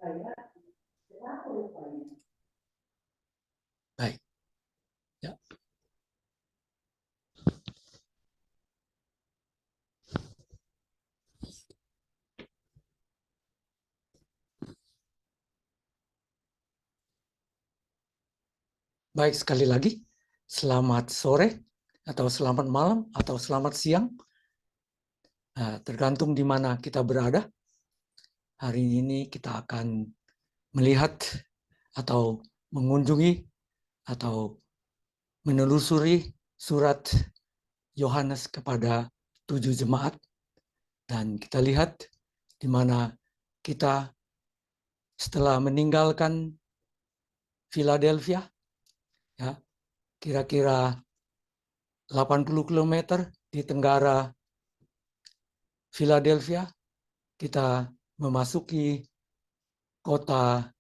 Baik. Ya. Baik, sekali lagi, selamat sore, atau selamat malam, atau selamat siang. Tergantung di mana kita berada. Hari ini kita akan melihat atau mengunjungi atau menelusuri surat Yohanes kepada 7 jemaat. Dan kita lihat di mana kita setelah meninggalkan Philadelphia, ya, kira-kira 80 km di tenggara Philadelphia, kita memasuki kota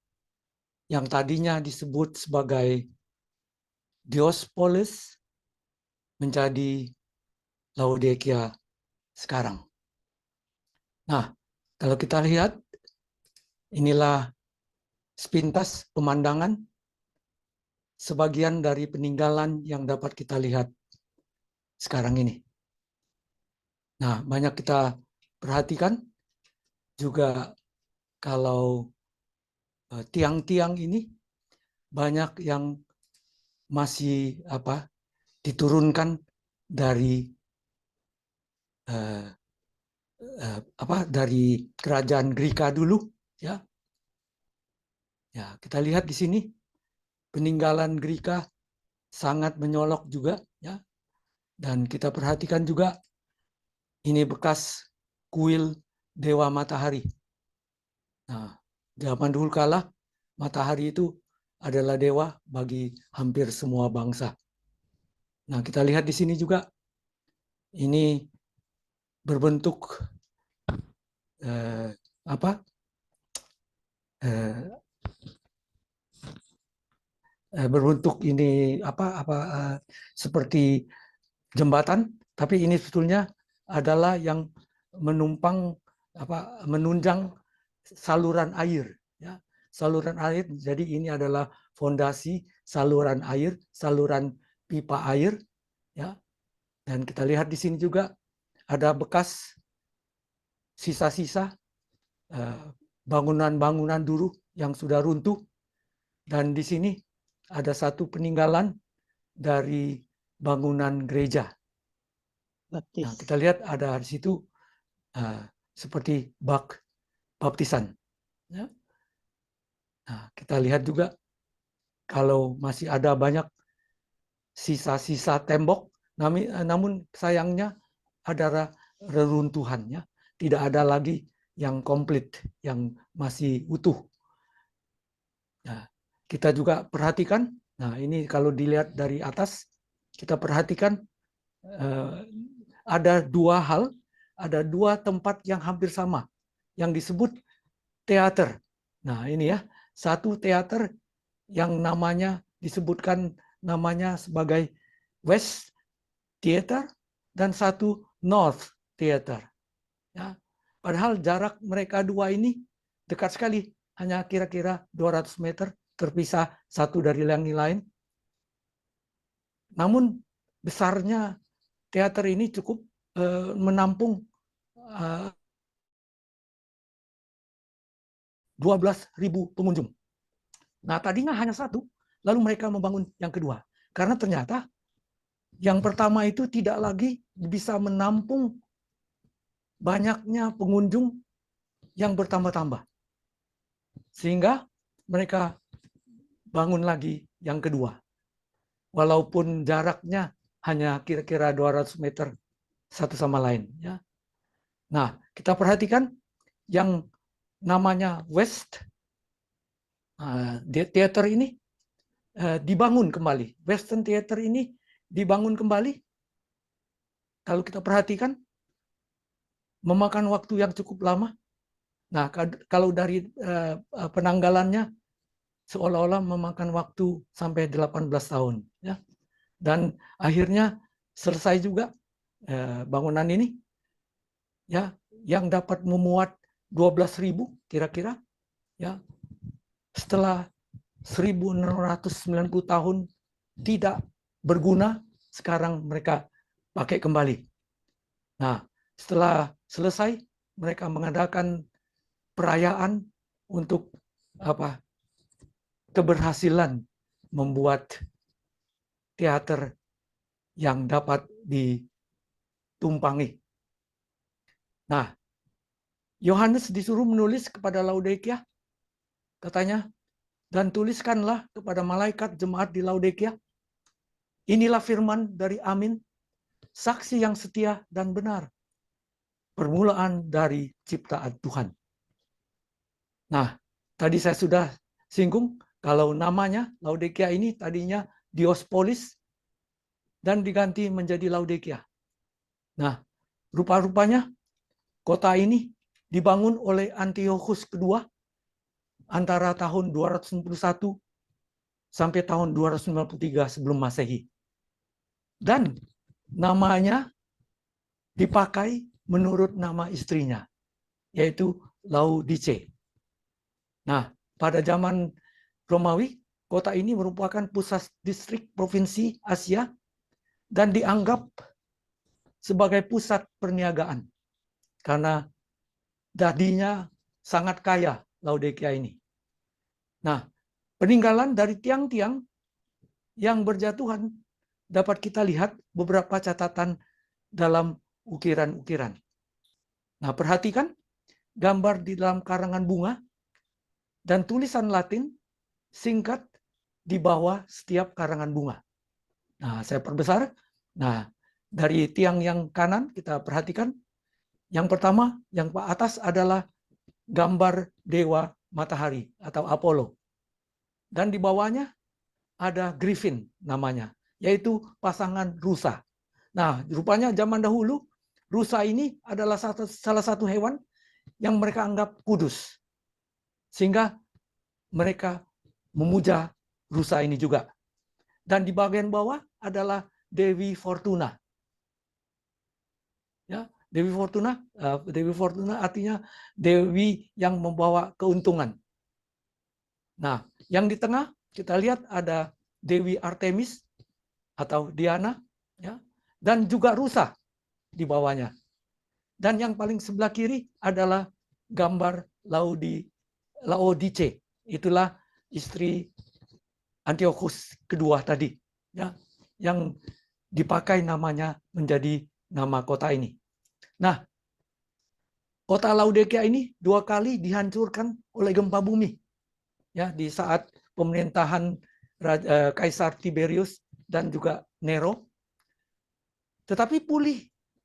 yang tadinya disebut sebagai Diospolis menjadi Laodikia sekarang. Nah, kalau kita lihat, inilah sepintas pemandangan sebagian dari peninggalan yang dapat kita lihat sekarang ini. Nah, banyak kita perhatikan juga kalau tiang-tiang ini banyak yang masih diturunkan dari dari kerajaan Greka dulu, ya. Ya, kita lihat di sini peninggalan Greka sangat menyolok juga, ya. Dan kita perhatikan juga ini bekas kuil Dewa Matahari. Nah, zaman dulu kala matahari itu adalah dewa bagi hampir semua bangsa. Nah, kita lihat di sini juga ini berbentuk berbentuk ini seperti jembatan, tapi ini sebetulnya adalah yang menunjang saluran air, ya. Saluran air, jadi ini adalah fondasi saluran air, saluran pipa air, ya. Dan kita lihat di sini juga ada bekas sisa-sisa bangunan-bangunan dulu yang sudah runtuh, dan di sini ada satu peninggalan dari bangunan gereja. Nah, kita lihat ada di situ seperti bak baptisan. Ya. Nah, kita lihat juga kalau masih ada banyak sisa-sisa tembok, namun sayangnya ada reruntuhannya, tidak ada lagi yang komplit, yang masih utuh. Nah, kita juga perhatikan, nah ini kalau dilihat dari atas, kita perhatikan ada ada dua tempat yang hampir sama, yang disebut teater. Nah ini ya, satu teater yang namanya disebutkan namanya sebagai West Theater dan satu North Theater. Ya, padahal jarak mereka dua ini dekat sekali, hanya kira-kira 200 meter terpisah satu dari yang lain. Namun besarnya teater ini cukup menampung 12.000 pengunjung. Nah, tadinya hanya satu, lalu mereka membangun yang kedua. Karena ternyata yang pertama itu tidak lagi bisa menampung banyaknya pengunjung yang bertambah-tambah. Sehingga mereka bangun lagi yang kedua. Walaupun jaraknya hanya kira-kira 200 meter satu sama lain. Ya. Nah, kita perhatikan yang namanya West Theater ini dibangun kembali. Western Theater ini dibangun kembali. Kalau kita perhatikan, memakan waktu yang cukup lama. Nah, kalau dari penanggalannya, seolah-olah memakan waktu sampai 18 tahun. Ya. Dan akhirnya selesai juga bangunan ini, ya, yang dapat memuat 12.000 kira-kira, Ya, setelah 1690 tahun tidak berguna, sekarang mereka pakai kembali. Nah, setelah selesai, mereka mengadakan perayaan untuk keberhasilan membuat teater yang dapat ditumpangi. Nah, Yohanes disuruh menulis kepada Laodikia, katanya, dan tuliskanlah kepada malaikat jemaat di Laodikia, inilah firman dari Amin, saksi yang setia dan benar, permulaan dari ciptaan Tuhan. Nah, tadi saya sudah singgung, kalau namanya Laodikia ini tadinya Diospolis, dan diganti menjadi Laodikia. Nah, rupa-rupanya kota ini dibangun oleh Antiochus kedua antara tahun 291 sampai tahun 293 sebelum Masehi. Dan namanya dipakai menurut nama istrinya, yaitu Laodice. Nah, pada zaman Romawi, kota ini merupakan pusat distrik provinsi Asia dan dianggap sebagai pusat perniagaan karena dadinya sangat kaya Laodikia ini. Nah, peninggalan dari tiang-tiang yang berjatuhan dapat kita lihat beberapa catatan dalam ukiran-ukiran. Nah, perhatikan gambar di dalam karangan bunga dan tulisan Latin singkat di bawah setiap karangan bunga. Nah, saya perbesar. Nah, dari tiang yang kanan kita perhatikan. Yang pertama, yang atas adalah gambar dewa matahari atau Apollo. Dan di bawahnya ada Griffin namanya, yaitu pasangan rusa. Nah, rupanya zaman dahulu rusa ini adalah salah satu hewan yang mereka anggap kudus. Sehingga mereka memuja rusa ini juga. Dan di bagian bawah adalah Dewi Fortuna. Ya, Dewi Fortuna artinya dewi yang membawa keuntungan. Nah, yang di tengah kita lihat ada Dewi Artemis atau Diana, ya, dan juga rusa di bawahnya. Dan yang paling sebelah kiri adalah gambar Laodice. Itulah istri Antiochus kedua tadi, ya, yang dipakai namanya menjadi nama kota ini. Nah, kota Laodikia ini 2 kali dihancurkan oleh gempa bumi, ya, di saat pemerintahan Kaisar Tiberius dan juga Nero. Tetapi pulih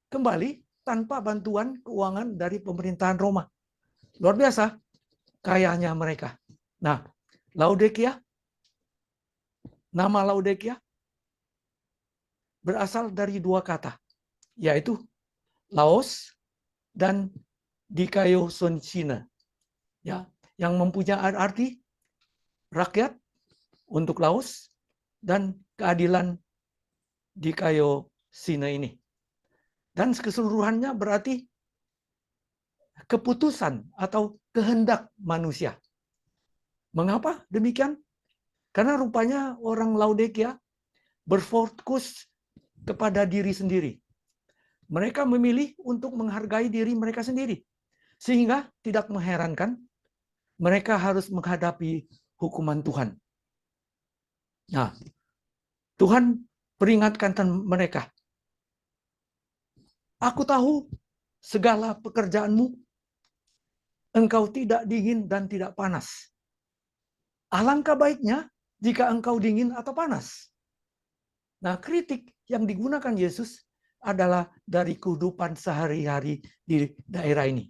kembali tanpa bantuan keuangan dari pemerintahan Roma. Luar biasa kayanya mereka. Nah, Laodikia, nama Laodikia berasal dari 2 kata, yaitu Laos dan Dikaiosonsine, ya, yang mempunyai arti rakyat untuk Laos dan keadilan Dikaiosine ini. Dan keseluruhannya berarti keputusan atau kehendak manusia. Mengapa demikian? Karena rupanya orang Laodikia berfokus kepada diri sendiri. Mereka memilih untuk menghargai diri mereka sendiri. Sehingga tidak mengherankan mereka harus menghadapi hukuman Tuhan. Nah, Tuhan peringatkan mereka. Aku tahu segala pekerjaanmu, engkau tidak dingin dan tidak panas. Alangkah baiknya jika engkau dingin atau panas. Nah, kritik yang digunakan Yesus adalah dari kehidupan sehari-hari di daerah ini.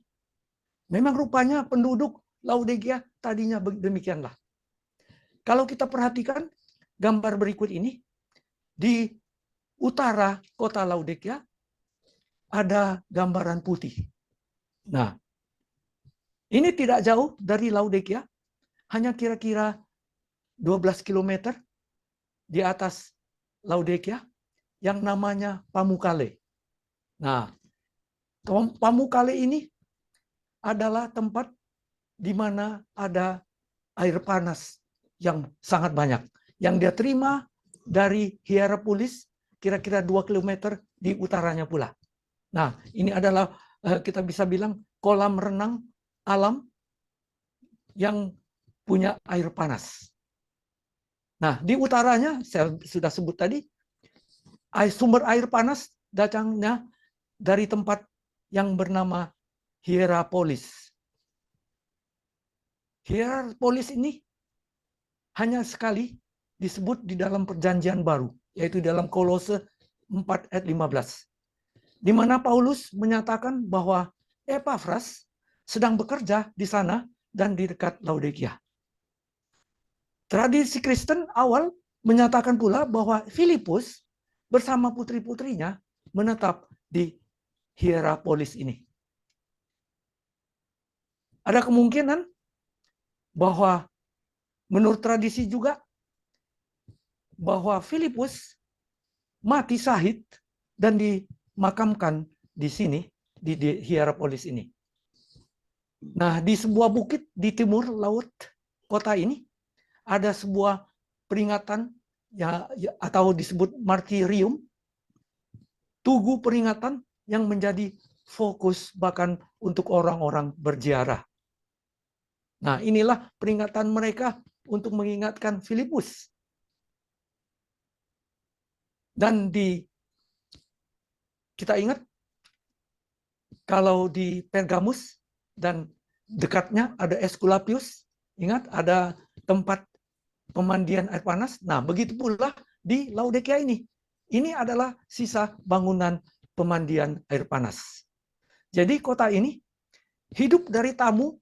Memang rupanya penduduk Laodikia tadinya demikianlah. Kalau kita perhatikan gambar berikut ini, di utara kota Laodikia ada gambaran putih. Nah, ini tidak jauh dari Laodikia, hanya kira-kira 12 km di atas Laodikia yang namanya Pamukkale. Nah, Pamukkale ini adalah tempat di mana ada air panas yang sangat banyak. Yang dia terima dari Hierapolis kira-kira 2 kilometer di utaranya pula. Nah, ini adalah kita bisa bilang kolam renang alam yang punya air panas. Nah, di utaranya saya sudah sebut tadi, sumber air panas datangnya dari tempat yang bernama Hierapolis. Hierapolis ini hanya sekali disebut di dalam perjanjian baru, yaitu dalam Kolose 4 ayat 15. Di mana Paulus menyatakan bahwa Epafras sedang bekerja di sana dan di dekat Laodikia. Tradisi Kristen awal menyatakan pula bahwa Filipus bersama putri-putrinya menetap di Hierapolis ini. Ada kemungkinan bahwa menurut tradisi juga bahwa Filipus mati syahid dan dimakamkan di sini, di Hierapolis ini. Nah, di sebuah bukit di timur laut kota ini ada sebuah peringatan atau disebut martirium, tugu peringatan yang menjadi fokus bahkan untuk orang-orang berziarah. Nah, inilah peringatan mereka untuk mengingatkan Filipus. Dan kita ingat kalau di Pergamus dan dekatnya ada Esculapius, ingat ada tempat pemandian air panas. Nah, begitu pula di Laodikia ini. Ini adalah sisa bangunan pemandian air panas. Jadi kota ini hidup dari tamu,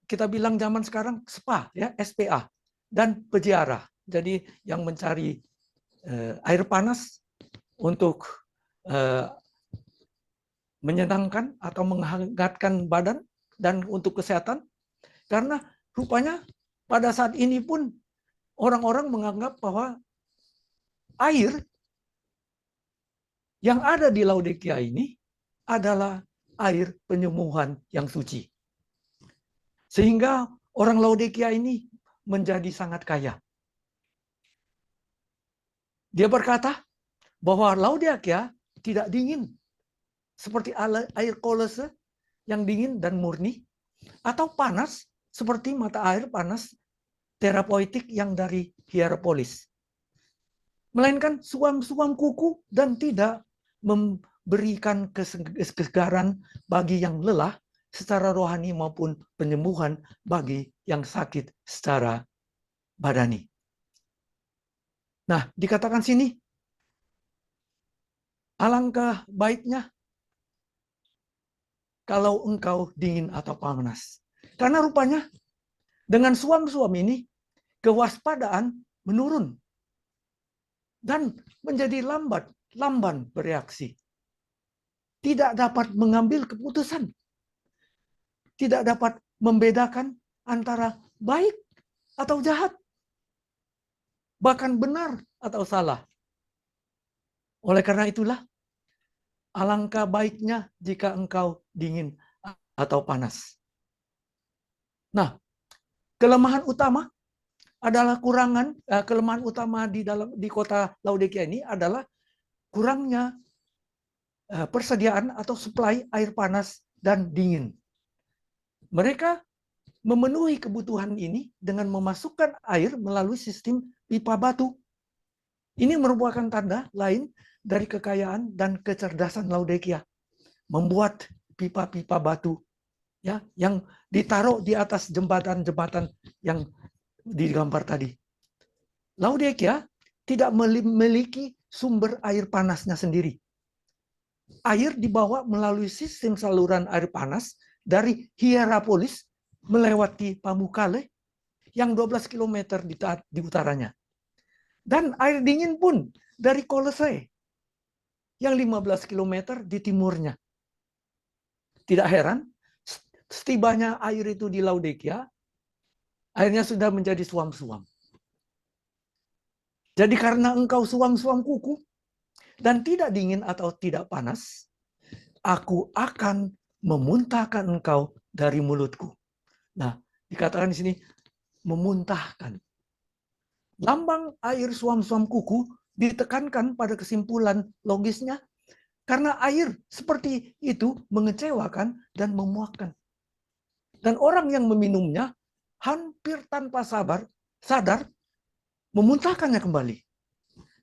kita bilang zaman sekarang spa, ya, SPA, dan peziarah. Jadi yang mencari air panas untuk menyenangkan atau menghangatkan badan dan untuk kesehatan. Karena rupanya pada saat ini pun orang-orang menganggap bahwa air yang ada di Laodikia ini adalah air penyembuhan yang suci. Sehingga orang Laodikia ini menjadi sangat kaya. Dia berkata bahwa Laodikia tidak dingin seperti air Kolose yang dingin dan murni, atau panas seperti mata air panas terapeutik yang dari Hierapolis. Melainkan suam-suam kuku dan tidak memberikan kesegaran bagi yang lelah secara rohani maupun penyembuhan bagi yang sakit secara badani. Nah, dikatakan sini, alangkah baiknya kalau engkau dingin atau panas. Karena rupanya dengan suam-suam ini, kewaspadaan menurun. Dan menjadi lamban bereaksi. Tidak dapat mengambil keputusan. Tidak dapat membedakan antara baik atau jahat. Bahkan benar atau salah. Oleh karena itulah, alangkah baiknya jika engkau dingin atau panas. Nah, kelemahan utama adalah kelemahan utama di kota Laodikia ini adalah kurangnya persediaan atau suplai air panas dan dingin. Mereka memenuhi kebutuhan ini dengan memasukkan air melalui sistem pipa batu. Ini merupakan tanda lain dari kekayaan dan kecerdasan Laodikia. Membuat pipa-pipa batu, ya, yang ditaruh di atas jembatan-jembatan yang digambar tadi. Laodikia tidak memiliki sumber air panasnya sendiri. Air dibawa melalui sistem saluran air panas dari Hierapolis melewati Pamukkale yang 12 km di utaranya. Dan air dingin pun dari Kolose yang 15 km di timurnya. Tidak heran, setibanya air itu di Laodikia, airnya sudah menjadi suam-suam. Jadi karena engkau suam-suam kuku dan tidak dingin atau tidak panas, aku akan memuntahkan engkau dari mulutku. Nah, dikatakan di sini memuntahkan. Lambang air suam-suam kuku ditekankan pada kesimpulan logisnya karena air seperti itu mengecewakan dan memuakkan. Dan orang yang meminumnya hampir tanpa sadar memuntahkannya kembali.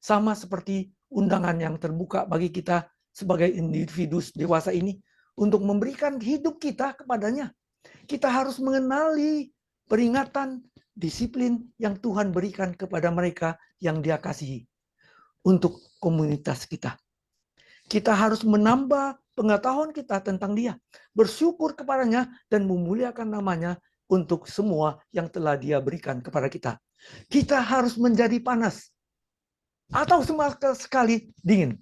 Sama seperti undangan yang terbuka bagi kita sebagai individu dewasa ini untuk memberikan hidup kita kepadanya. Kita harus mengenali peringatan, disiplin yang Tuhan berikan kepada mereka yang Dia kasihi untuk komunitas kita. Kita harus menambah pengetahuan kita tentang Dia, bersyukur kepadanya dan memuliakan namanya untuk semua yang telah Dia berikan kepada kita. Kita harus menjadi panas atau sekali dingin,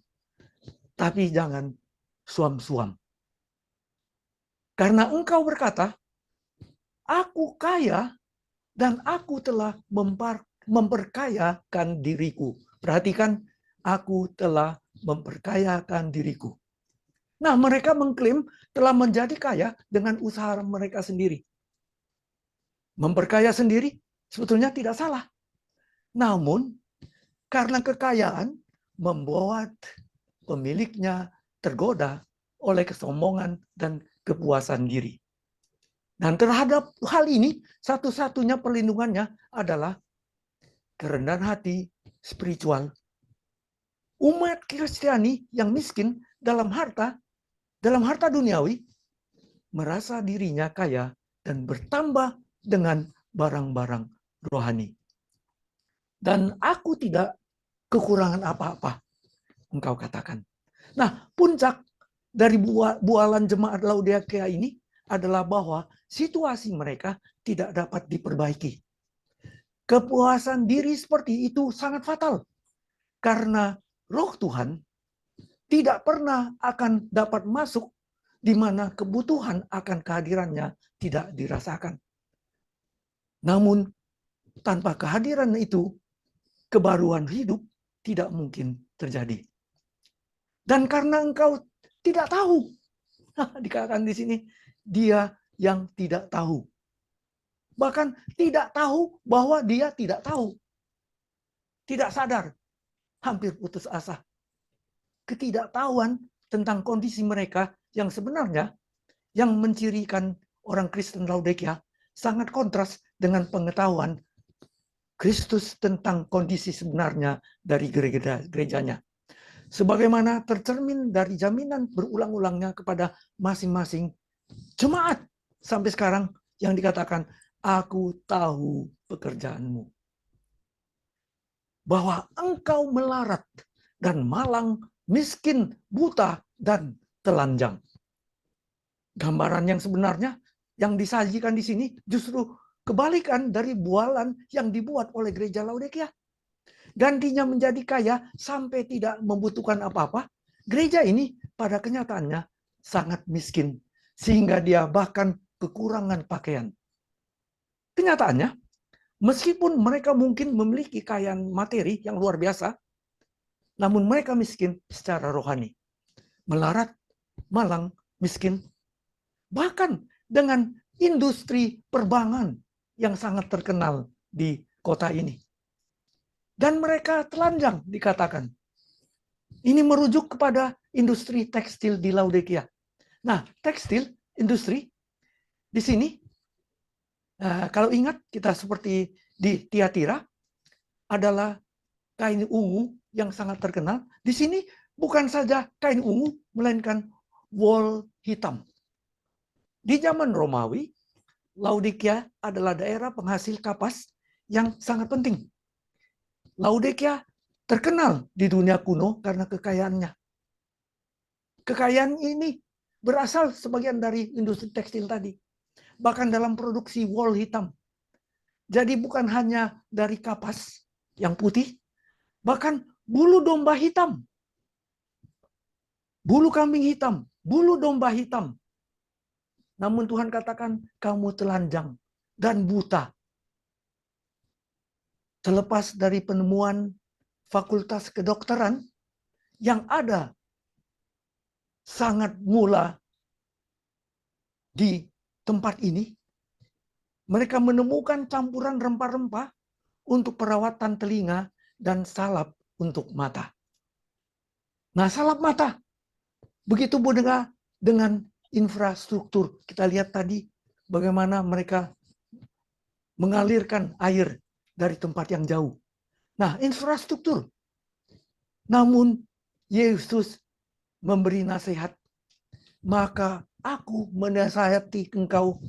tapi jangan suam-suam. Karena engkau berkata, aku kaya dan aku telah memperkayakan diriku. Perhatikan, aku telah memperkayakan diriku. Nah, mereka mengklaim telah menjadi kaya dengan usaha mereka sendiri. Memperkaya sendiri sebetulnya tidak salah. Namun, karena kekayaan membuat pemiliknya tergoda oleh kesombongan dan kepuasan diri. Dan terhadap hal ini, satu-satunya perlindungannya adalah kerendahan hati spiritual. Umat Kristiani yang miskin dalam harta duniawi, merasa dirinya kaya dan bertambah dengan barang-barang rohani. Dan aku tidak kekurangan apa-apa, engkau katakan. Nah, puncak dari bualan jemaat Laodikia ini adalah bahwa situasi mereka tidak dapat diperbaiki. Kepuasan diri seperti itu sangat fatal. Karena Roh Tuhan tidak pernah akan dapat masuk di mana kebutuhan akan kehadirannya tidak dirasakan. Namun, tanpa kehadiran itu, kebaruan hidup tidak mungkin terjadi. Dan karena engkau tidak tahu, dikatakan di sini, dia yang tidak tahu. Bahkan tidak tahu bahwa dia tidak tahu. Tidak sadar, hampir putus asa. Ketidaktahuan tentang kondisi mereka yang sebenarnya yang mencirikan orang Kristen Laodikia sangat kontras dengan pengetahuan Kristus tentang kondisi sebenarnya dari gerejanya. Sebagaimana tercermin dari jaminan berulang-ulangnya kepada masing-masing jemaat sampai sekarang yang dikatakan, aku tahu pekerjaanmu. Bahwa engkau melarat dan malang, miskin, buta, dan telanjang. Gambaran yang sebenarnya yang disajikan di sini justru kebalikan dari bualan yang dibuat oleh gereja Laodikia. Gantinya menjadi kaya sampai tidak membutuhkan apa-apa. Gereja ini pada kenyataannya sangat miskin. Sehingga dia bahkan kekurangan pakaian. Kenyataannya, meskipun mereka mungkin memiliki kekayaan materi yang luar biasa, namun mereka miskin secara rohani. Melarat, malang, miskin. Bahkan dengan industri perbankan yang sangat terkenal di kota ini. Dan mereka telanjang dikatakan. Ini merujuk kepada industri tekstil di Laodikia. Nah, tekstil, industri, di sini, kalau ingat kita seperti di Tiatira, adalah kain ungu yang sangat terkenal. Di sini bukan saja kain ungu, melainkan wol hitam. Di zaman Romawi, Laodikia adalah daerah penghasil kapas yang sangat penting. Laodikia terkenal di dunia kuno karena kekayaannya. Kekayaan ini berasal sebagian dari industri tekstil tadi. Bahkan dalam produksi wol hitam. Jadi bukan hanya dari kapas yang putih, bahkan bulu domba hitam. Bulu kambing hitam, bulu domba hitam. Namun Tuhan katakan, kamu telanjang dan buta. Terlepas dari penemuan fakultas kedokteran yang ada sangat mula di tempat ini, Mereka menemukan campuran rempah-rempah untuk perawatan telinga dan salap untuk mata. Nah, salap mata. Begitu dengan infrastruktur. Kita lihat tadi bagaimana mereka mengalirkan air dari tempat yang jauh. Nah, infrastruktur. Namun, Yesus memberi nasihat. Maka aku menasihati engkau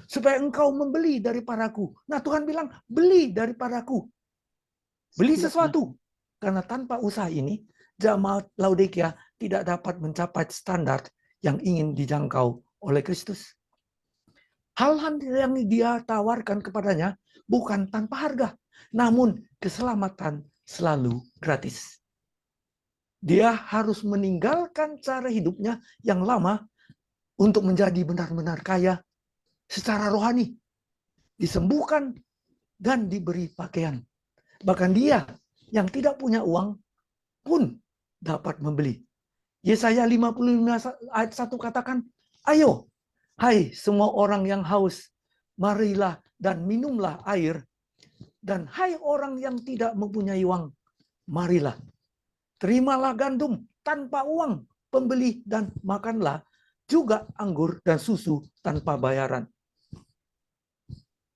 supaya engkau membeli daripadaku. Nah, Tuhan bilang, beli daripadaku. Beli sesuatu. Karena tanpa usaha ini, jemaat Laodikia tidak dapat mencapai standar yang ingin dijangkau oleh Kristus. Hal-hal yang dia tawarkan kepadanya bukan tanpa harga, namun keselamatan selalu gratis. Dia harus meninggalkan cara hidupnya yang lama untuk menjadi benar-benar kaya secara rohani, disembuhkan dan diberi pakaian. Bahkan dia yang tidak punya uang pun dapat membeli. Yesaya 55 ayat 1 katakan, ayo, hai semua orang yang haus, marilah dan minumlah air. Dan hai orang yang tidak mempunyai uang, marilah. Terimalah gandum tanpa uang pembeli dan makanlah juga anggur dan susu tanpa bayaran.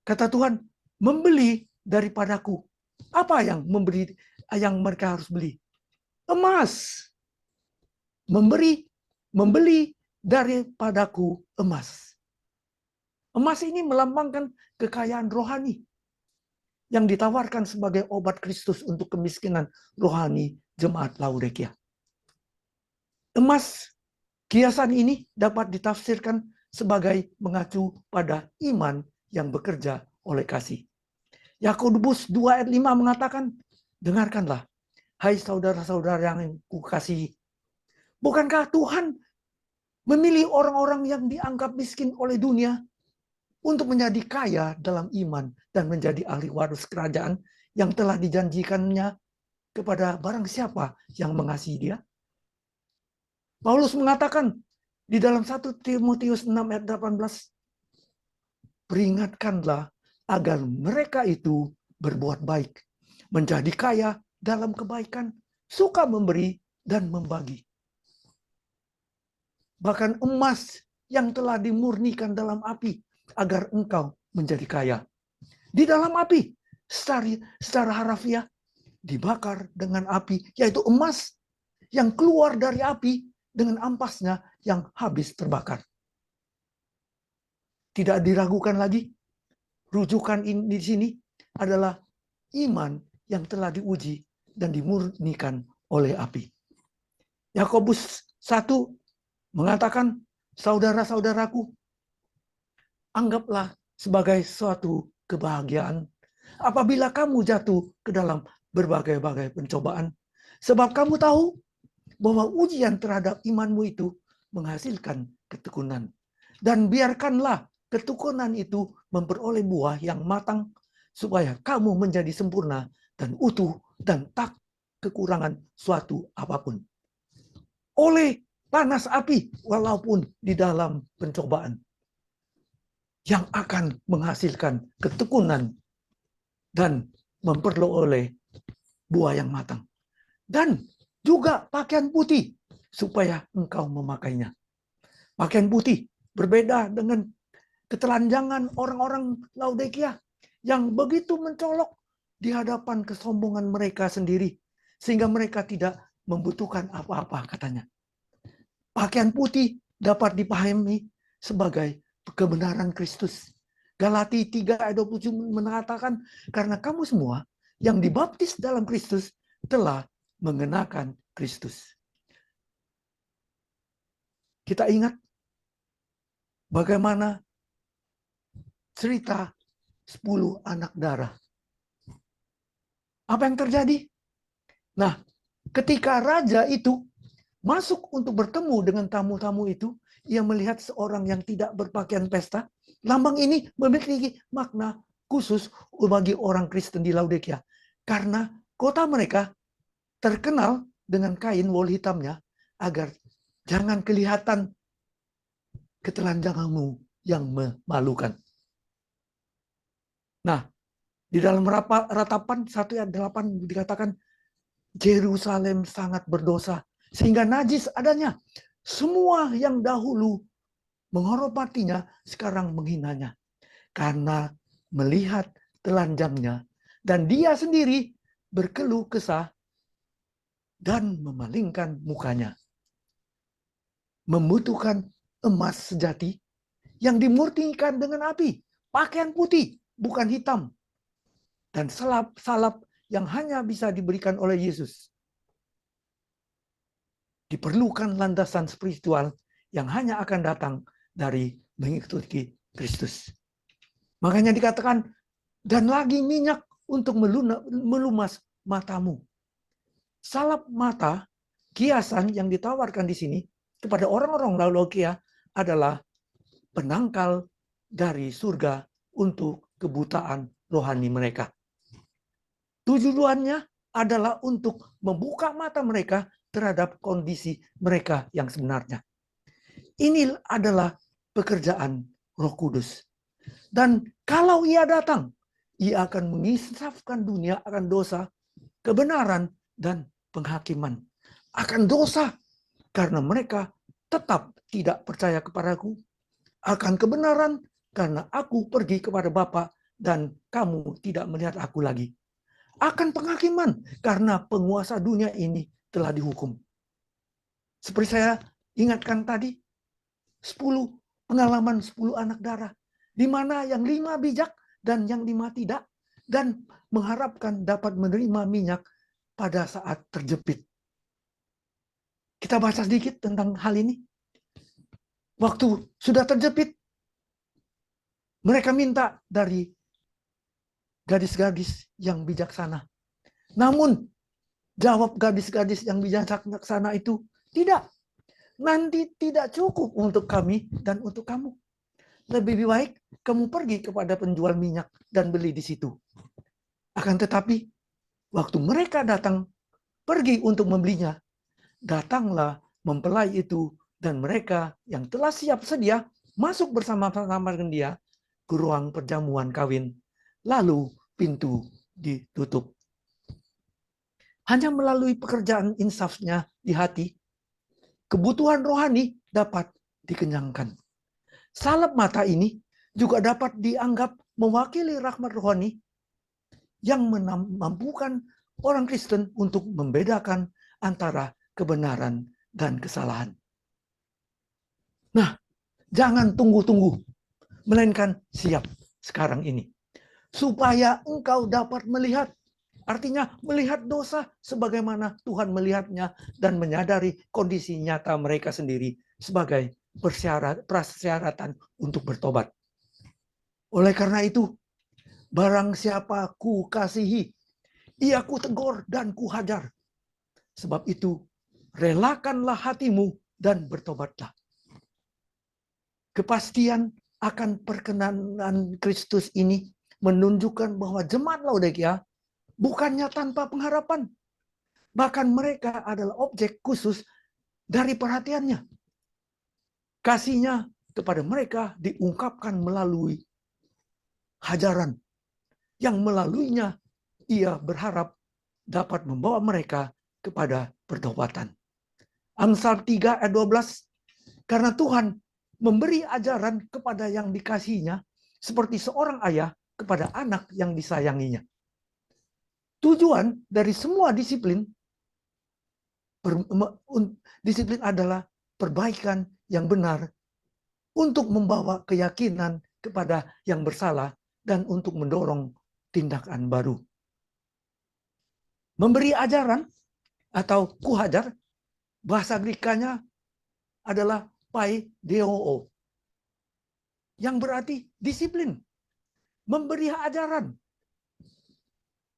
Kata Tuhan, membeli daripadaku. Apa yang mereka harus beli? Emas. Membeli daripadaku emas. Emas ini melambangkan kekayaan rohani yang ditawarkan sebagai obat Kristus untuk kemiskinan rohani jemaat Laodikia. Emas, kiasan ini dapat ditafsirkan sebagai mengacu pada iman yang bekerja oleh kasih. Yakobus 2 ayat 5 mengatakan, dengarkanlah, hai saudara-saudara yang kukasihi. Bukankah Tuhan memilih orang-orang yang dianggap miskin oleh dunia untuk menjadi kaya dalam iman dan menjadi ahli waris kerajaan yang telah dijanjikannya kepada barang siapa yang mengasihi dia? Paulus mengatakan di dalam 1 Timotius 6 ayat 18, peringatkanlah agar mereka itu berbuat baik, menjadi kaya dalam kebaikan, suka memberi dan membagi. Bahkan emas yang telah dimurnikan dalam api agar engkau menjadi kaya. Di dalam api, secara harafiah, dibakar dengan api, yaitu emas yang keluar dari api dengan ampasnya yang habis terbakar. Tidak diragukan lagi, rujukan ini di sini adalah iman yang telah diuji dan dimurnikan oleh api. Yakobus 1 mengatakan, saudara-saudaraku, anggaplah sebagai suatu kebahagiaan apabila kamu jatuh ke dalam berbagai-bagai pencobaan. Sebab kamu tahu bahwa ujian terhadap imanmu itu menghasilkan ketekunan. Dan biarkanlah ketekunan itu memperoleh buah yang matang, supaya kamu menjadi sempurna dan utuh dan tak kekurangan suatu apapun. Oleh panas api walaupun di dalam pencobaan yang akan menghasilkan ketekunan dan memperoleh buah yang matang. Dan juga pakaian putih supaya engkau memakainya. Pakaian putih berbeda dengan ketelanjangan orang-orang Laodikia yang begitu mencolok di hadapan kesombongan mereka sendiri sehingga mereka tidak membutuhkan apa-apa katanya. Pakaian putih dapat dipahami sebagai kebenaran Kristus. Galati 3 ayat 27 mengatakan, karena kamu semua yang dibaptis dalam Kristus telah mengenakan Kristus. Kita ingat bagaimana cerita 10 anak darah. Apa yang terjadi? Nah, ketika raja itu masuk untuk bertemu dengan tamu-tamu itu, ia melihat seorang yang tidak berpakaian pesta. Lambang ini memiliki makna khusus bagi orang Kristen di Laodikia. Karena kota mereka terkenal dengan kain wol hitamnya, agar jangan kelihatan ketelanjanganmu yang memalukan. Nah, di dalam ratapan 1 ayat 8 dikatakan, Yerusalem sangat berdosa, sehingga najis adanya. Semua yang dahulu menghormatinya, sekarang menghinanya. Karena melihat telanjangnya, dan dia sendiri berkeluh kesah dan memalingkan mukanya. Membutuhkan emas sejati yang dimurnikan dengan api, pakaian putih, bukan hitam, dan salap yang hanya bisa diberikan oleh Yesus. Diperlukan landasan spiritual yang hanya akan datang dari mengikuti Kristus. Makanya dikatakan, dan lagi minyak untuk melumas matamu. Salap mata, kiasan yang ditawarkan di sini kepada orang-orang Laodikia adalah penangkal dari surga untuk kebutaan rohani mereka. Tujuannya adalah untuk membuka mata mereka terhadap kondisi mereka yang sebenarnya. Ini adalah pekerjaan Roh Kudus. Dan kalau ia datang, ia akan menginsafkan dunia akan dosa, kebenaran, dan penghakiman. Akan dosa, karena mereka tetap tidak percaya kepadaku. Akan kebenaran, karena aku pergi kepada Bapa dan kamu tidak melihat aku lagi. Akan penghakiman, karena penguasa dunia ini telah dihukum. Seperti saya ingatkan tadi, 10 pengalaman 10 anak darah, di mana yang 5 bijak dan yang 5 tidak, dan mengharapkan dapat menerima minyak pada saat terjepit. Kita baca sedikit tentang hal ini. Waktu sudah terjepit, mereka minta dari gadis-gadis yang bijaksana. Namun, jawab gadis-gadis yang bijaksana itu, tidak. Nanti tidak cukup untuk kami dan untuk kamu. Lebih baik kamu pergi kepada penjual minyak dan beli di situ. Akan tetapi, waktu mereka datang, pergi untuk membelinya, datanglah mempelai itu dan mereka yang telah siap sedia masuk bersama-sama dengan dia ke ruang perjamuan kawin. Lalu pintu ditutup. Hanya melalui pekerjaan insafnya di hati, kebutuhan rohani dapat dikenyangkan. Salep mata ini juga dapat dianggap mewakili rahmat rohani yang memampukan orang Kristen untuk membedakan antara kebenaran dan kesalahan. Nah, jangan tunggu-tunggu, melainkan siap sekarang ini. Supaya engkau dapat melihat, artinya melihat dosa sebagaimana Tuhan melihatnya dan menyadari kondisi nyata mereka sendiri sebagai persyaratan untuk bertobat. Oleh karena itu, barang siapa ku kasihi, ia ku tegur dan ku hajar. Sebab itu, relakanlah hatimu dan bertobatlah. Kepastian akan perkenanan Kristus ini menunjukkan bahwa jemaat Laodikia bukannya tanpa pengharapan. Bahkan mereka adalah objek khusus dari perhatiannya. Kasihnya kepada mereka diungkapkan melalui hajaran, yang melaluinya ia berharap dapat membawa mereka kepada pertobatan. Amsal 3 ayat 12, karena Tuhan memberi ajaran kepada yang dikasihinya seperti seorang ayah kepada anak yang disayanginya. Tujuan dari semua disiplin adalah perbaikan yang benar untuk membawa keyakinan kepada yang bersalah dan untuk mendorong tindakan baru. Memberi ajaran atau kuhajar, bahasa Grekanya adalah paideo, yang berarti disiplin. Memberi ajaran,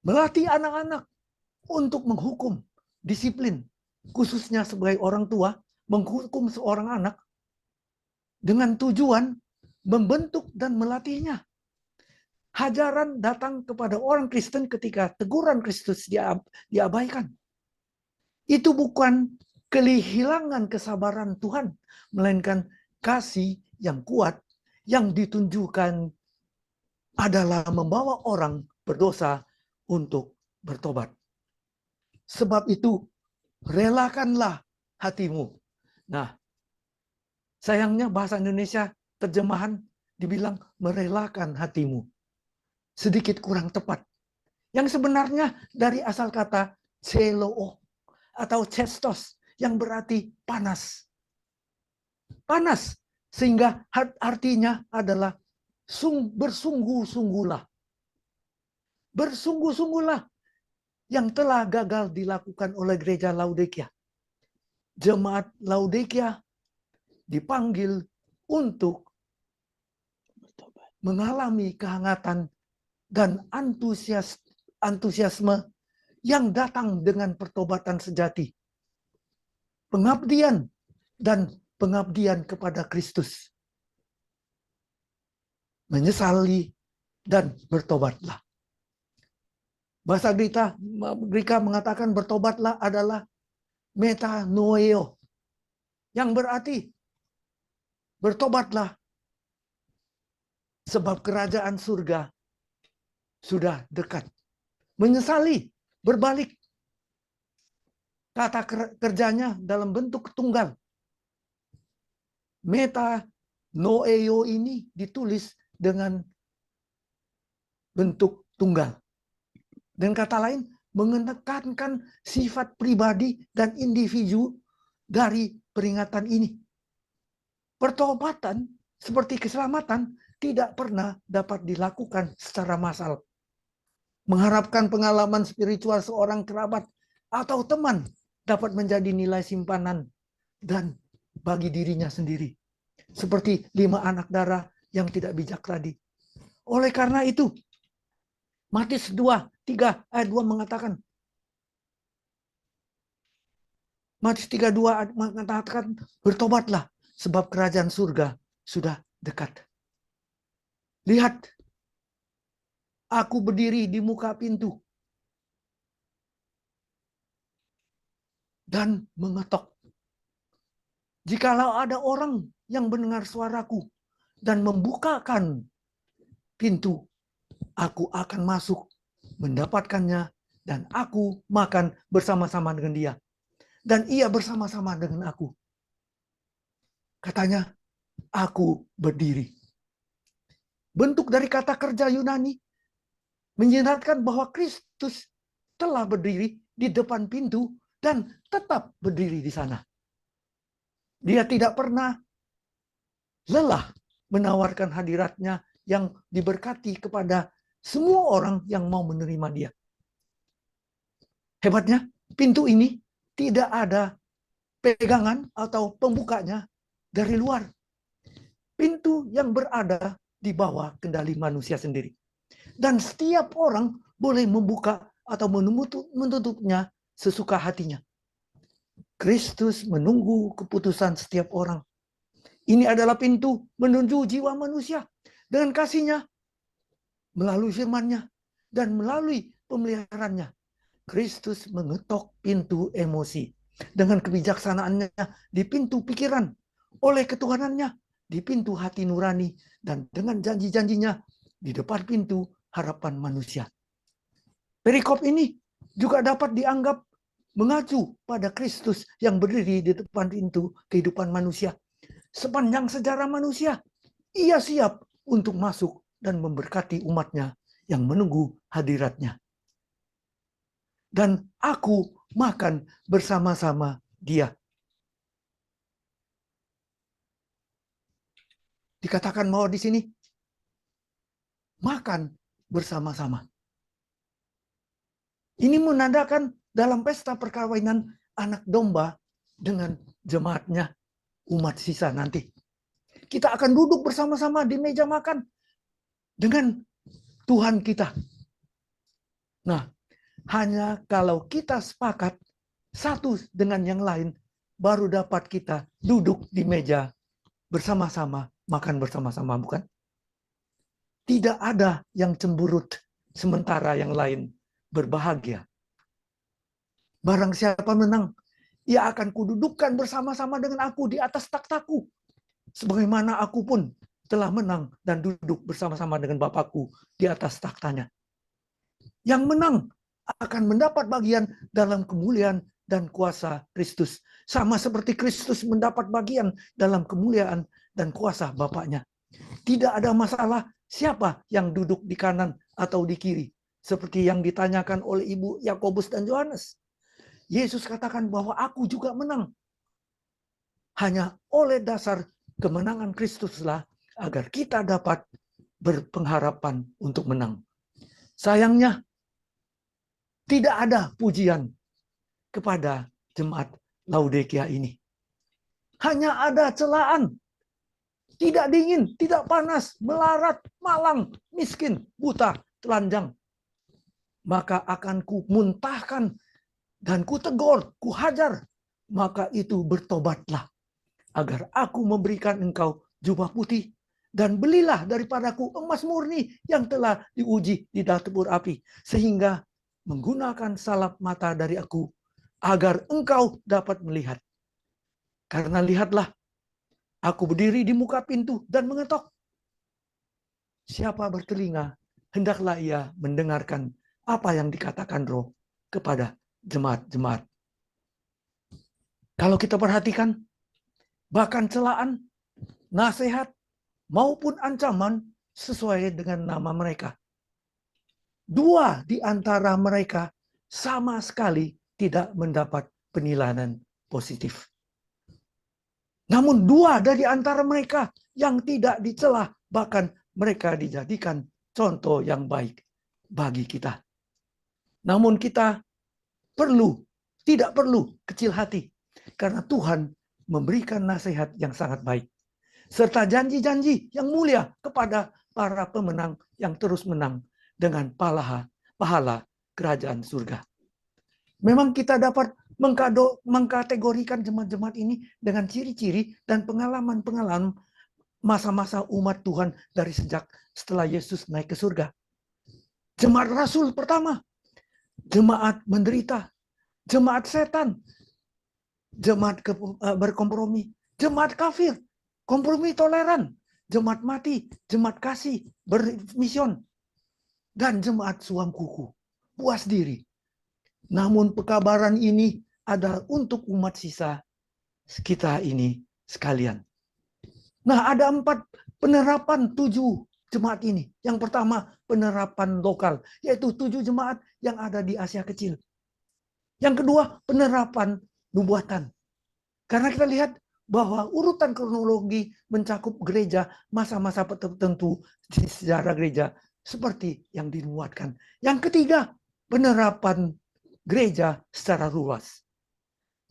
melatih anak-anak untuk menghukum, disiplin, khususnya sebagai orang tua, menghukum seorang anak dengan tujuan membentuk dan melatihnya. Hajaran datang kepada orang Kristen ketika teguran Kristus diabaikan. Itu bukan kehilangan kesabaran Tuhan, melainkan kasih yang kuat yang ditunjukkan adalah membawa orang berdosa untuk bertobat. Sebab itu, relakanlah hatimu. Nah, sayangnya bahasa Indonesia terjemahan dibilang merelakan hatimu. Sedikit kurang tepat. Yang sebenarnya dari asal kata celoo atau cestos yang berarti panas. Panas, sehingga artinya adalah bersungguh-sungguhlah. Bersungguh-sungguhlah yang telah gagal dilakukan oleh gereja Laodikia. Jemaat Laodikia dipanggil untuk mengalami kehangatan dan antusiasme yang datang dengan pertobatan sejati. Pengabdian dan pengabdian kepada Kristus. Menyesali dan bertobatlah. Bahasa Greka mengatakan bertobatlah adalah metanoeo, yang berarti bertobatlah sebab kerajaan surga sudah dekat. Menyesali, berbalik. Kata kerjanya dalam bentuk tunggal. Metanoeo ini ditulis dengan bentuk tunggal. Dan kata lain, menekankan sifat pribadi dan individu dari peringatan ini. Pertobatan seperti keselamatan tidak pernah dapat dilakukan secara massal. Mengharapkan pengalaman spiritual seorang kerabat atau teman dapat menjadi nilai simpanan dan bagi dirinya sendiri. Seperti 5 anak darah yang tidak bijak tadi. Oleh karena itu, Matius 3 ayat 2 mengatakan, Matius 3:2 mengatakan, bertobatlah sebab kerajaan surga sudah dekat. Lihat, aku berdiri di muka pintu dan mengetok. Jikalau ada orang yang mendengar suaraku dan membukakan pintu, aku akan masuk, mendapatkannya, dan aku makan bersama-sama dengan dia. Dan ia bersama-sama dengan aku. Katanya, aku berdiri. Bentuk dari kata kerja Yunani menyiratkan bahwa Kristus telah berdiri di depan pintu dan tetap berdiri di sana. Dia tidak pernah lelah menawarkan hadiratnya yang diberkati kepada semua orang yang mau menerima dia. Hebatnya, pintu ini tidak ada pegangan atau pembukanya dari luar. Pintu yang berada di bawah kendali manusia sendiri. Dan setiap orang boleh membuka atau menutupnya sesuka hatinya. Kristus menunggu keputusan setiap orang. Ini adalah pintu menuju jiwa manusia. Dengan kasih-Nya, melalui firman-Nya, dan melalui pemeliharaannya. Kristus mengetok pintu emosi. Dengan kebijaksanaannya di pintu pikiran. Oleh ketuhanannya di pintu hati nurani. Dan dengan janji-janjinya di depan pintu harapan manusia. Perikop ini juga dapat dianggap mengacu pada Kristus yang berdiri di depan pintu kehidupan manusia. Sepanjang sejarah manusia, ia siap untuk masuk dan memberkati umatnya yang menunggu hadiratnya. Dan aku makan bersama-sama dia. Dikatakan bahwa di sini makan bersama-sama. Ini menandakan dalam pesta perkawinan anak domba dengan jemaatnya umat sisa nanti. Kita akan duduk bersama-sama di meja makan dengan Tuhan kita. Nah, hanya kalau kita sepakat satu dengan yang lain, baru dapat kita duduk di meja bersama-sama, makan bersama-sama, bukan? Tidak ada yang cemburut, sementara yang lain berbahagia. Barang siapa menang, ia akan kududukkan bersama-sama dengan aku di atas takhtaku. Sebagaimana aku pun telah menang dan duduk bersama-sama dengan Bapakku di atas takhtanya. Yang menang akan mendapat bagian dalam kemuliaan dan kuasa Kristus. Sama seperti Kristus mendapat bagian dalam kemuliaan dan kuasa Bapaknya. Tidak ada masalah siapa yang duduk di kanan atau di kiri. Seperti yang ditanyakan oleh Ibu Yakobus dan Yohanes. Yesus katakan bahwa aku juga menang. Hanya oleh dasar kemenangan Kristuslah agar kita dapat berpengharapan untuk menang. Sayangnya, tidak ada pujian kepada jemaat Laodikia ini. Hanya ada celaan. Tidak dingin, tidak panas, melarat, malang, miskin, buta, telanjang. Maka akan kumuntahkan dan kutegur, kuhajar. Maka itu bertobatlah. Agar aku memberikan engkau jubah putih. Dan belilah daripadaku emas murni yang telah diuji di dapur api. Sehingga menggunakan salap mata dari aku. Agar engkau dapat melihat. Karena lihatlah, aku berdiri di muka pintu dan mengetok. Siapa bertelinga, hendaklah ia mendengarkan apa yang dikatakan Roh kepada jemaat-jemaat. Kalau kita perhatikan, bahkan celaan, nasihat, maupun ancaman sesuai dengan nama mereka. Dua di antara mereka sama sekali tidak mendapat penilaian positif. Namun dua dari antara mereka yang tidak dicela, bahkan mereka dijadikan contoh yang baik bagi kita. Namun kita tidak perlu kecil hati, karena Tuhan memberikan nasihat yang sangat baik. Serta janji-janji yang mulia kepada para pemenang yang terus menang dengan pahala kerajaan surga. Memang kita dapat mengkategorikan jemaat-jemaat ini dengan ciri-ciri dan pengalaman-pengalaman masa-masa umat Tuhan dari sejak setelah Yesus naik ke surga. Jemaat Rasul pertama, jemaat menderita, jemaat setan, jemaat berkompromi, jemaat kafir, kompromi toleran, jemaat mati, jemaat kasih, bermision, dan jemaat suam kuku, puas diri. Namun pekabaran ini adalah untuk umat sisa kita ini sekalian. Nah, ada 4 penerapan 7 jemaat ini. Yang pertama, penerapan lokal, yaitu 7 jemaat yang ada di Asia Kecil. Yang kedua, penerapan nubuatan. Karena kita lihat bahwa urutan kronologi mencakup gereja masa-masa tertentu di sejarah gereja seperti yang dinubuatkan. Yang ketiga, penerapan gereja secara luas.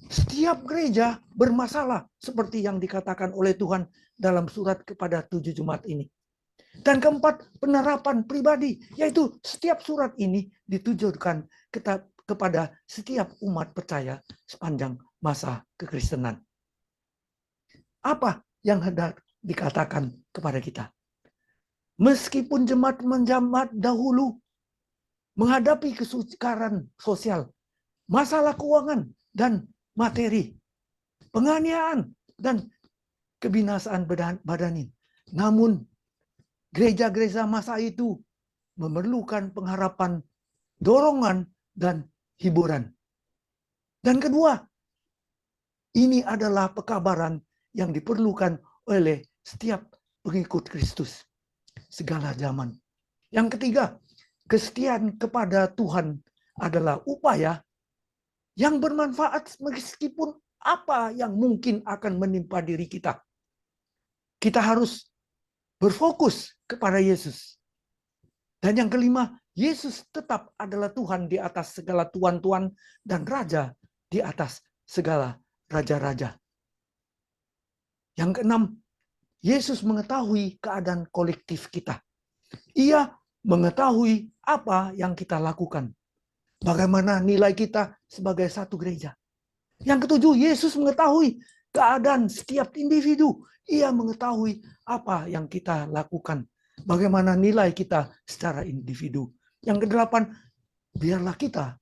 Setiap gereja bermasalah seperti yang dikatakan oleh Tuhan dalam surat kepada 7 jemaat ini. Dan keempat, penerapan pribadi, yaitu setiap surat ini ditujukan kepada setiap umat percaya sepanjang masa kekristenan. Apa yang hendak dikatakan kepada kita? Meskipun jemaat dahulu menghadapi kesukaran sosial, masalah keuangan dan materi, penganiayaan dan kebinasaan badanin. Namun gereja-gereja masa itu memerlukan pengharapan, dorongan, dan hiburan. Dan kedua, ini adalah pekabaran yang diperlukan oleh setiap pengikut Kristus segala zaman. Yang ketiga, kesetiaan kepada Tuhan adalah upaya yang bermanfaat meskipun apa yang mungkin akan menimpa diri kita. Kita harus berfokus kepada Yesus. Dan yang kelima, Yesus tetap adalah Tuhan di atas segala tuan-tuan dan raja di atas segala raja-raja. Yang keenam, Yesus mengetahui keadaan kolektif kita. Ia mengetahui apa yang kita lakukan. Bagaimana nilai kita sebagai satu gereja. Yang ketujuh, Yesus mengetahui keadaan setiap individu. Ia mengetahui apa yang kita lakukan. Bagaimana nilai kita secara individu. Yang kedelapan, biarlah kita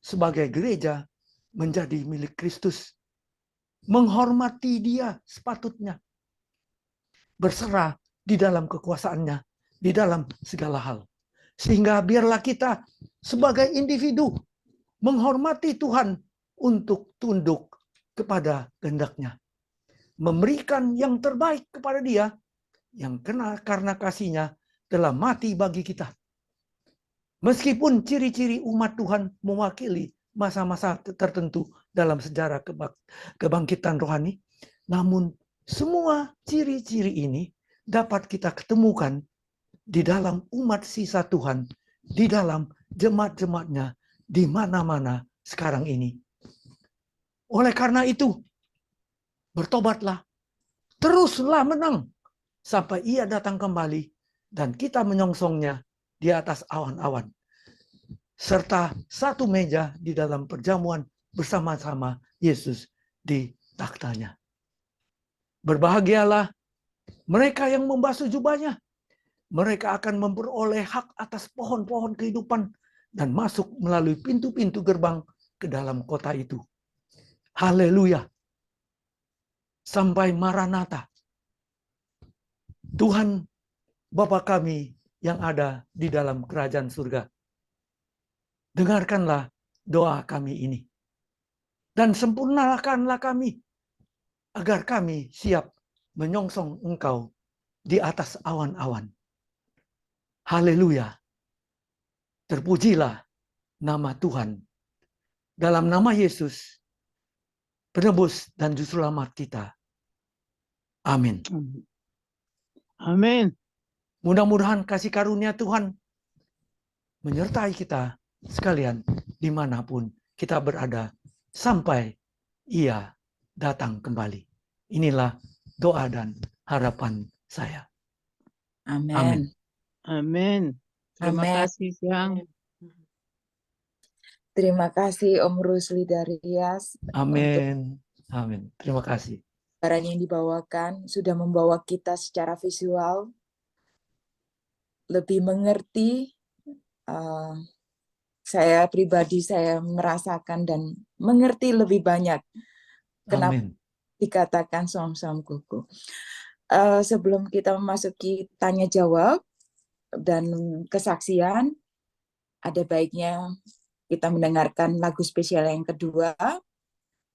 sebagai gereja menjadi milik Kristus. Menghormati Dia sepatutnya. Berserah di dalam kekuasaannya, di dalam segala hal. Sehingga biarlah kita sebagai individu menghormati Tuhan untuk tunduk kepada kehendak-Nya. Memberikan yang terbaik kepada Dia yang karena kasih-Nya telah mati bagi kita. Meskipun ciri-ciri umat Tuhan mewakili masa-masa tertentu dalam sejarah kebangkitan rohani, namun semua ciri-ciri ini dapat kita ketemukan di dalam umat sisa Tuhan, di dalam jemaat-jemaatnya, di mana-mana sekarang ini. Oleh karena itu, bertobatlah, teruslah menang, sampai Ia datang kembali, dan kita menyongsongnya di atas awan-awan. Serta satu meja di dalam perjamuan bersama-sama Yesus di taktanya. Berbahagialah mereka yang membasuh jubahnya. Mereka akan memperoleh hak atas pohon-pohon kehidupan dan masuk melalui pintu-pintu gerbang ke dalam kota itu. Haleluya. Sampai Maranatha. Tuhan Bapa kami yang ada di dalam kerajaan surga. Dengarkanlah doa kami ini. Dan sempurnakanlah kami agar kami siap menyongsong Engkau di atas awan-awan. Haleluya. Terpujilah nama Tuhan. Dalam nama Yesus, penebus dan juru selamat kita. Amin. Amin. Mudah-mudahan kasih karunia Tuhan menyertai kita sekalian dimanapun kita berada sampai Ia datang kembali. Inilah doa dan harapan saya. Amin. Amin. Amin. Terima Amin. kasih, Siang. Terima kasih Om Rusli dari Rias untuk Amin. Amin. Terima kasih. barang yang dibawakan, sudah membawa kita secara visual lebih mengerti. Saya pribadi saya merasakan dan mengerti lebih banyak kenapa Amin. dikatakan som-som kuku. Sebelum kita memasuki tanya jawab dan kesaksian, ada baiknya kita mendengarkan lagu spesial yang kedua,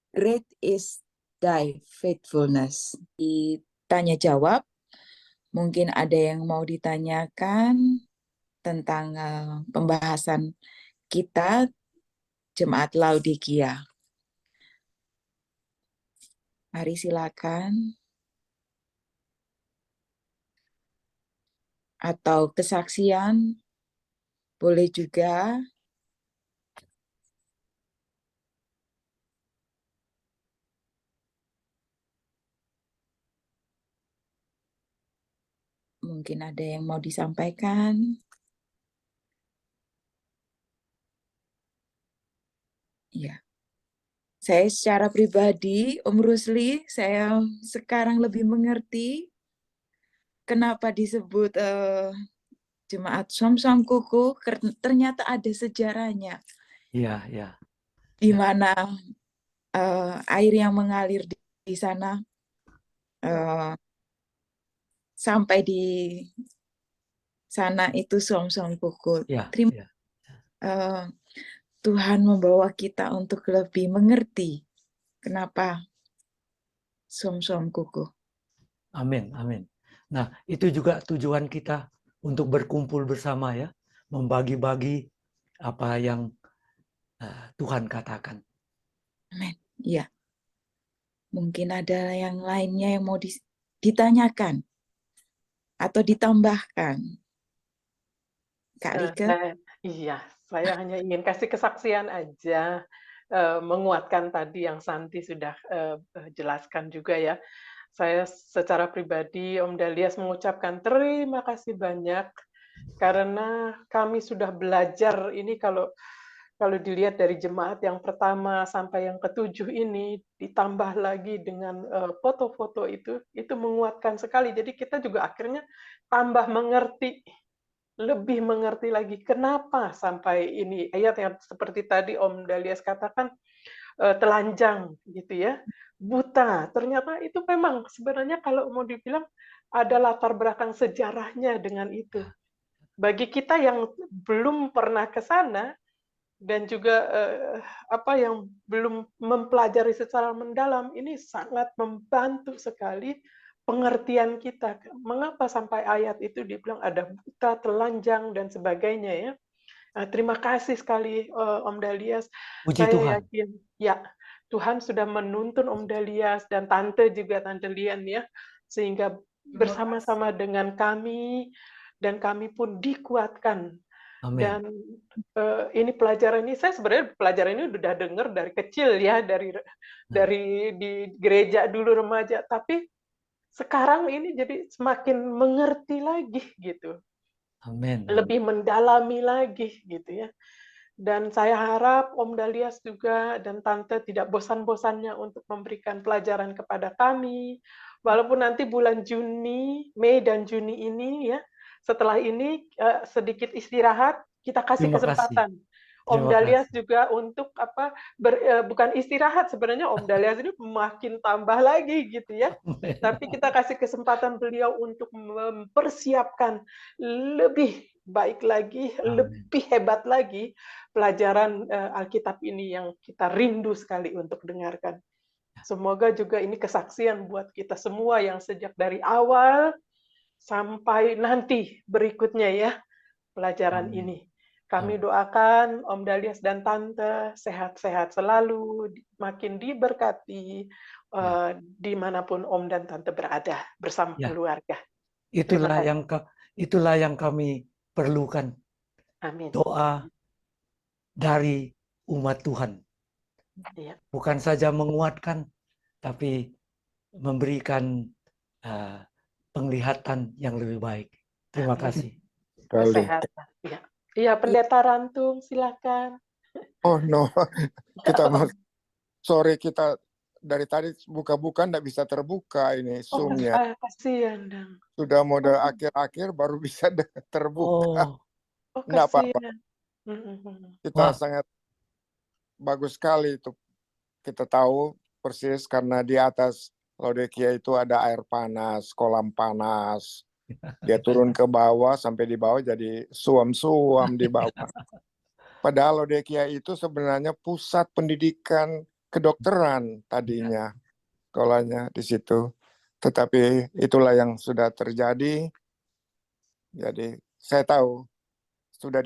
Great is Thy Faithfulness. Di tanya jawab, mungkin ada yang mau ditanyakan tentang pembahasan kita Jemaat Laodikia. Mari silakan. Atau kesaksian, boleh juga. Mungkin ada yang mau disampaikan. Ya. Saya secara pribadi, Om Rusli, saya sekarang lebih mengerti kenapa disebut Jemaat Som-som Kuku, ternyata ada sejarahnya. Iya, iya. Di mana air yang mengalir di sana sampai di sana itu Som-som Kuku. Iya, Terima iya. Tuhan membawa kita untuk lebih mengerti kenapa Som-som Kuku. Amin, amin. Nah, itu juga tujuan kita untuk berkumpul bersama ya, membagi-bagi apa yang Tuhan katakan. Amin. Iya. Mungkin ada yang lainnya yang mau ditanyakan atau ditambahkan. Kak Rike? Iya, saya hanya ingin kasih kesaksian aja, menguatkan tadi yang Santi sudah jelaskan juga ya. Saya secara pribadi, Om Dalias mengucapkan terima kasih banyak, karena kami sudah belajar ini kalau dilihat dari jemaat yang pertama sampai yang ketujuh ini, ditambah lagi dengan foto-foto itu menguatkan sekali. Jadi kita juga akhirnya tambah mengerti, lebih mengerti lagi kenapa sampai ini ayat yang seperti tadi Om Dalias katakan telanjang gitu ya, buta. Ternyata itu memang sebenarnya kalau mau dibilang ada latar belakang sejarahnya dengan itu. Bagi kita yang belum pernah ke sana dan juga yang belum mempelajari secara mendalam, ini sangat membantu sekali pengertian kita. Mengapa sampai ayat itu dibilang ada buta, telanjang, dan sebagainya ya. Terima kasih sekali Om Dalias. Puji Saya Tuhan. yakin ya Tuhan sudah menuntun Om Dalias dan Tante juga, Tante Lian ya, sehingga bersama-sama dengan kami dan kami pun dikuatkan. Amin. Dan ini pelajaran ini, saya sebenarnya pelajaran ini udah dengar dari kecil ya, dari di gereja dulu remaja, tapi sekarang ini jadi semakin mengerti lagi gitu. Amin. Lebih mendalami lagi gitu ya. Dan saya harap Om Dalias juga dan Tante tidak bosan-bosannya untuk memberikan pelajaran kepada kami. Walaupun nanti bulan Mei dan Juni ini ya, setelah ini sedikit istirahat, kita kasih Terima kasih. kesempatan. Om Terima Dalias kasih. juga untuk bukan istirahat, sebenarnya Om Dalias ini makin tambah lagi gitu ya. Tapi kita kasih kesempatan beliau untuk mempersiapkan lebih baik lagi, Amin. lebih hebat lagi pelajaran Alkitab ini yang kita rindu sekali untuk dengarkan. Semoga juga ini kesaksian buat kita semua yang sejak dari awal sampai nanti berikutnya ya pelajaran Amin. ini. Kami doakan Om Dalias dan Tante sehat-sehat selalu, makin diberkati dimanapun Om dan Tante berada bersama Ya. keluarga. Itulah yang kami perlukan. Amin. Doa dari umat Tuhan. Ya. Bukan saja menguatkan, tapi memberikan penglihatan yang lebih baik. Terima Amin. kasih. Kesehatan. Ya. Iya, Pendeta Rantum, silakan. Oh no, kita dari tadi buka-buka nggak bisa terbuka ini Zoom-nya. Kasihan dong. Sudah mode akhir-akhir baru bisa terbuka. Nggak apa-apa. Kita sangat bagus sekali itu. Kita tahu persis karena di atas Laodikia itu ada air panas, kolam panas. Dia turun ke bawah sampai di bawah jadi suam-suam di bawah. Padahal Laodikia itu sebenarnya pusat pendidikan kedokteran tadinya, sekolahnya di situ. Tetapi itulah yang sudah terjadi. Jadi saya tahu sudah